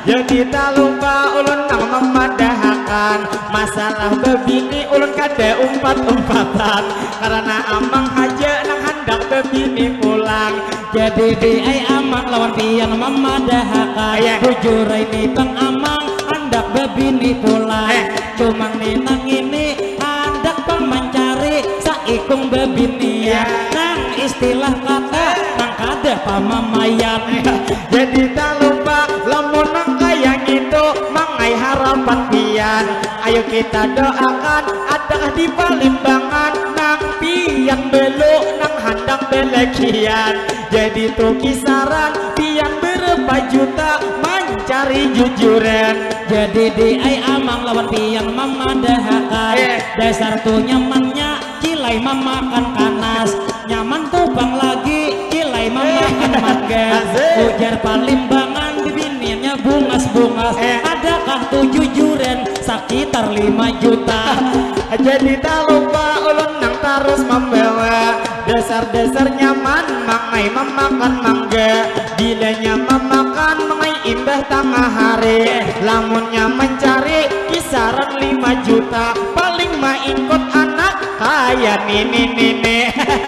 Jadi tak lupa ulun nang memadahakan masalah bebini ulun kada umpat-umpatan karena amang haja nang hendak bebini pulang. Jadi di ai amang lawan pian memadahakan bujur ini bang amang hendak bebini pulang. Cuma nang ini hendak bang mencari saikung bebini nang istilah kata nang kada pamamayan. Jadi tak lupa lamun nang kayang itu mangai harapan pian. Ayo kita doakan ada di palimbangan nang pian belok nang handang belekian. Jadi tuh kisaran pian berapa juta mencari jujuran. Jadi di ai amang lawan pian memadahakan dasar tuh nyamannya cilai memakan kanas nyaman tuh bang lagi cilai memakan mangga ujar palimbangan bibininya bungas-bungas adakah tuh jujuran sekitar 5 juta. Jadi tak lupa ulun nang terus membawa dasar-dasar nyaman mangai memakan mangga bilanya memakan mangai imbah tengah hari lamunnya mencari kisaran 5 juta paling main kot anak kaya nini